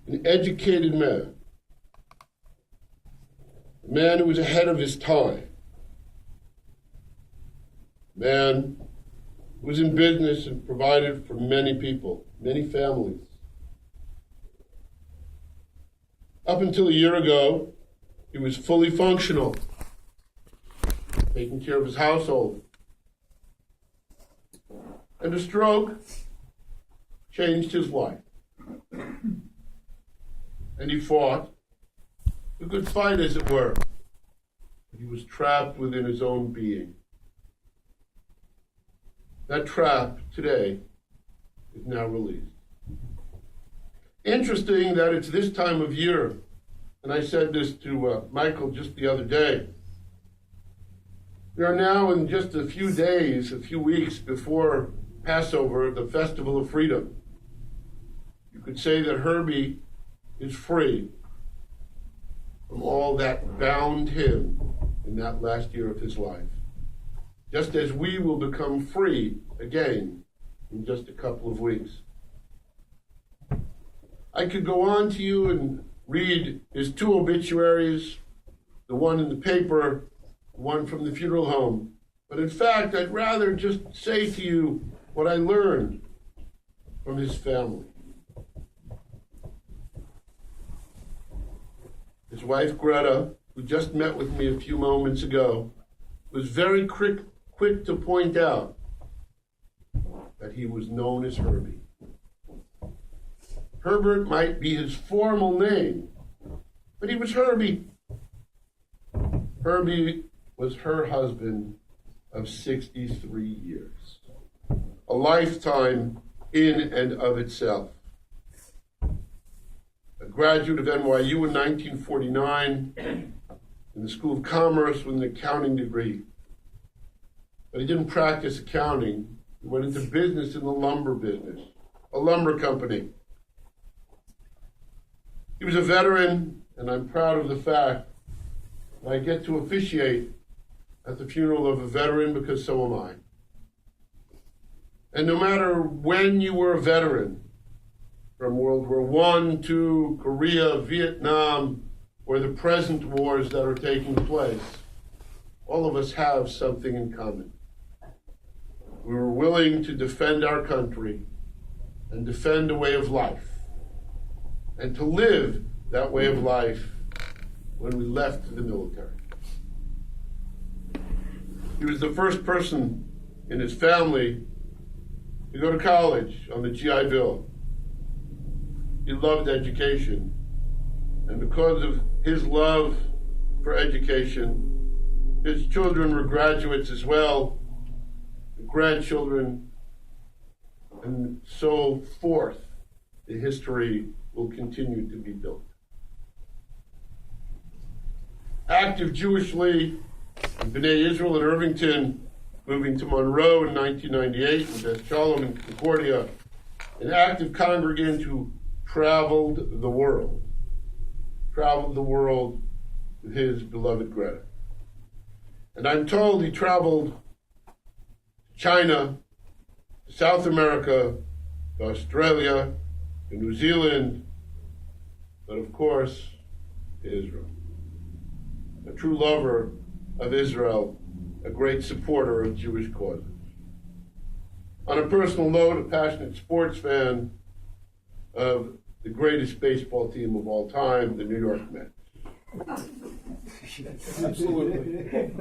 an educated man, a man who was ahead of his time, a man who was in business and provided for many people, many families. Up until a year ago, he was fully functional, taking care of his household. And a stroke changed his life. And he fought a good fight, as it were. He was trapped within his own being. That trap today is now released. Interesting that it's this time of year, and I said this to Michael just the other day. We are now in just a few days, a few weeks before Passover, the Festival of Freedom. You could say that Herby is free from all that bound him in that last year of his life. Just as we will become free again in just a couple of weeks. I could go on to you and read his two obituaries, the one in the paper, one from the funeral home. But in fact, I'd rather just say to you what I learned from his family. His wife, Greta, who just met with me a few moments ago, was very quick to point out that he was known as Herby. Herbert might be his formal name, but he was Herby. Herby was her husband of 63 years, a lifetime in and of itself. A graduate of NYU in 1949, in the School of Commerce with an accounting degree. But he didn't practice accounting. He went into business in the lumber business, a lumber company. He was a veteran, and I'm proud of the fact that I get to officiate at the funeral of a veteran because so am I. And no matter when you were a veteran, from World War I to Korea, Vietnam, or the present wars that are taking place, all of us have something in common. We were willing to defend our country and defend a way of life, and to live that way of life when we left the military. He was the first person in his family to go to college on the GI Bill. He loved education, and because of his love for education, his children were graduates as well, grandchildren, and so forth. The history will continue to be built. Active Jewishly in B'nai Israel in Irvington, moving to Monroe in 1998, and Beth Shalom in Concordia, an active congregant who traveled the world with his beloved Greta. And I'm told he traveled to China, to South America, to Australia, to New Zealand, but of course, to Israel. A true lover of Israel, a great supporter of Jewish causes. On a personal note, a passionate sports fan of the greatest baseball team of all time, the New York Mets. Absolutely.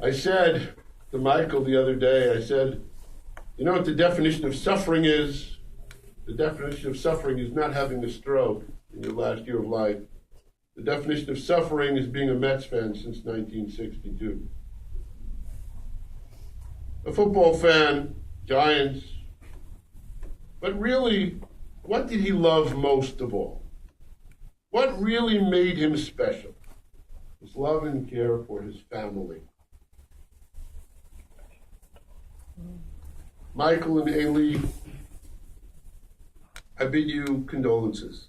I said to Michael the other day, I said, you know what the definition of suffering is? The definition of suffering is not having a stroke in your last year of life. The definition of suffering is being a Mets fan since 1962. A football fan, Giants, but really, what did he love most of all? What really made him special? His love and care for his family. Michael and Ailey, I bid you condolences.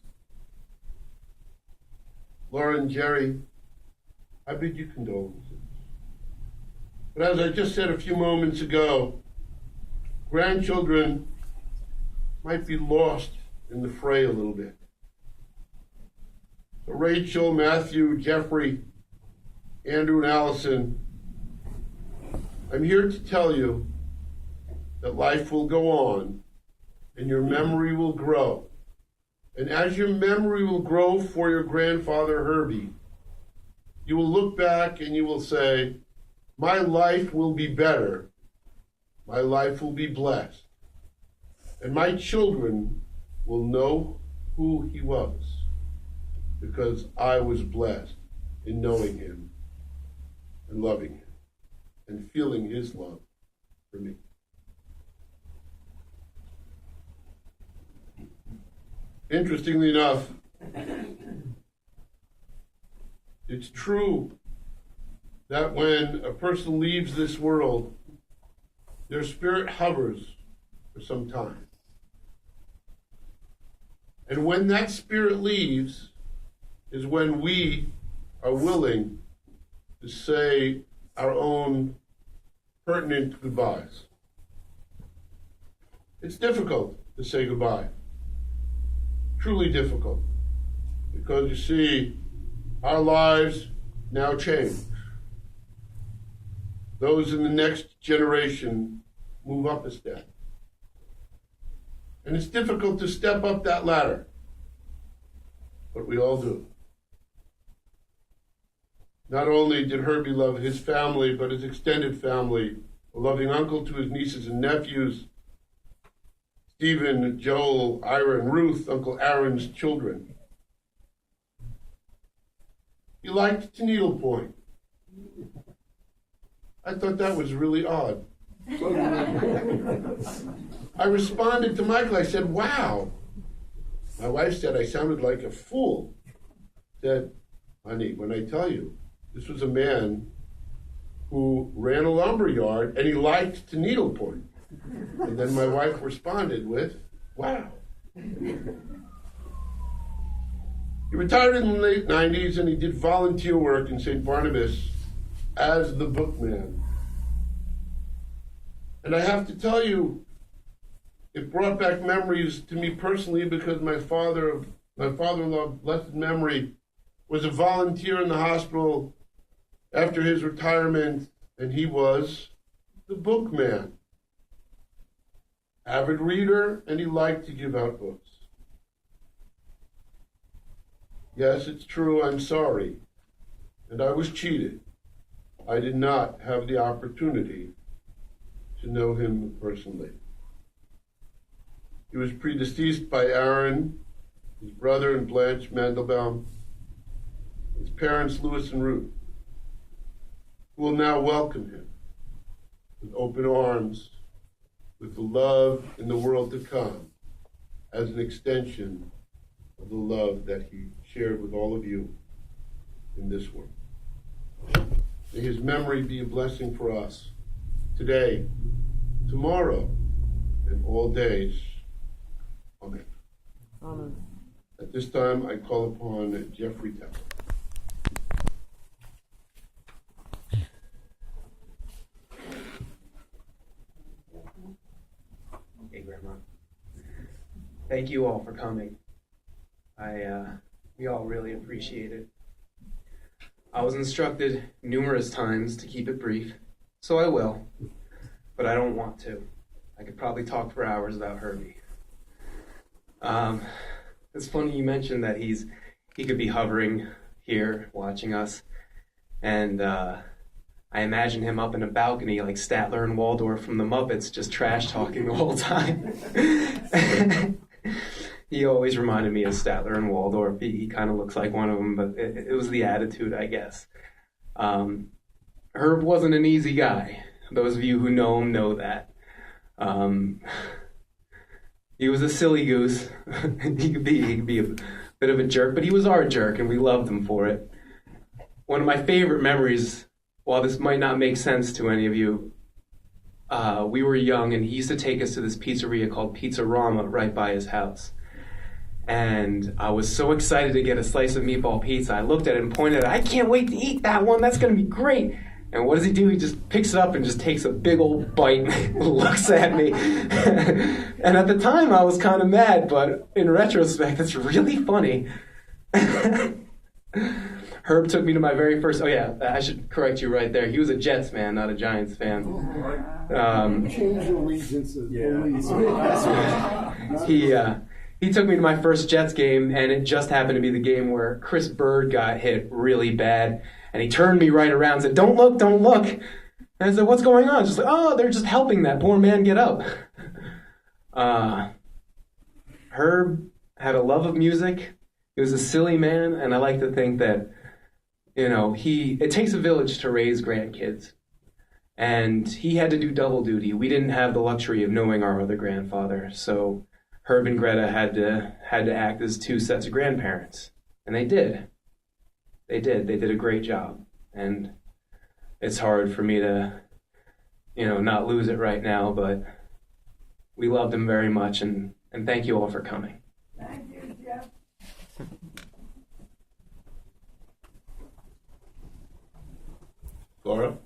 Laura and Jerry, I bid you condolences. But as I just said a few moments ago, grandchildren might be lost in the fray a little bit. Rachel, Matthew, Jeffrey, Andrew, and Allison, I'm here to tell you that life will go on and your memory will grow. And as your memory will grow for your grandfather Herby, you will look back and you will say, my life will be better. My life will be blessed. And my children will know who he was because I was blessed in knowing him and loving him and feeling his love for me. Interestingly enough, it's true that when a person leaves this world, their spirit hovers for some time. And when that spirit leaves is when we are willing to say our own pertinent goodbyes. It's difficult to say goodbye. Truly difficult. Because you see, our lives now change. Those in the next generation move up a step. And it's difficult to step up that ladder, but we all do. Not only did Herby love his family, but his extended family, a loving uncle to his nieces and nephews, Stephen, Joel, Ira, and Ruth, Uncle Aaron's children. He liked to needlepoint. I thought that was really odd. I responded to Michael, I said, wow. My wife said I sounded like a fool. Said, honey, when I tell you, this was a man who ran a lumber yard and he liked to needlepoint. And then my wife responded with, wow. He retired in the late 90s and he did volunteer work in St. Barnabas as the bookman. And I have to tell you, it brought back memories to me personally because my father-in-law, blessed memory, was a volunteer in the hospital after his retirement, and he was the bookman. Avid reader, and he liked to give out books. Yes, it's true, I'm sorry. And I was cheated. I did not have the opportunity to know him personally. He was predeceased by Aaron, his brother, and Blanche Mandelbaum, his parents, Louis and Ruth, who will now welcome him with open arms, with the love in the world to come, as an extension of the love that he shared with all of you in this world. May his memory be a blessing for us today, tomorrow, and all days. Amen. Amen. At this time, I call upon Jeffrey Tepper. Hey, Grandma. Thank you all for coming. We all really appreciate it. I was instructed numerous times to keep it brief, so I will, but I don't want to. I could probably talk for hours about Herby. It's funny you mentioned that he could be hovering here watching us, and I imagine him up in a balcony like Statler and Waldorf from the Muppets, just trash talking the whole time. He always reminded me of Statler and Waldorf. He kind of looks like one of them, but it was the attitude, I guess. Herb wasn't an easy guy. Those of you who know him know that. He was a silly goose. he could be a bit of a jerk, but he was our jerk, and we loved him for it. One of my favorite memories, while this might not make sense to any of you, we were young, and he used to take us to this pizzeria called Pizzarama right by his house. And I was so excited to get a slice of meatball pizza. I looked at it and pointed at it. I can't wait to eat that one. That's going to be great. And what does he do? He just picks it up and just takes a big old bite and looks at me. And at the time, I was kind of mad, but in retrospect, it's really funny. Herb took me to my very first. Oh yeah, I should correct you right there. He was a Jets fan, not a Giants fan. Change allegiances. He took me to my first Jets game, and it just happened to be the game where Chris Bird got hit really bad, and he turned me right around and said, "Don't look, don't look." And I said, "What's going on?" Just like, "Oh, they're just helping that poor man get up." Herb had a love of music. He was a silly man, and I like to think that, it takes a village to raise grandkids. And he had to do double duty. We didn't have the luxury of knowing our other grandfather, so Herb and Greta had to act as two sets of grandparents. And they did. They did a great job. And it's hard for me to, not lose it right now, but we loved him very much, and thank you all for coming. Thank you, Jeff. Laura?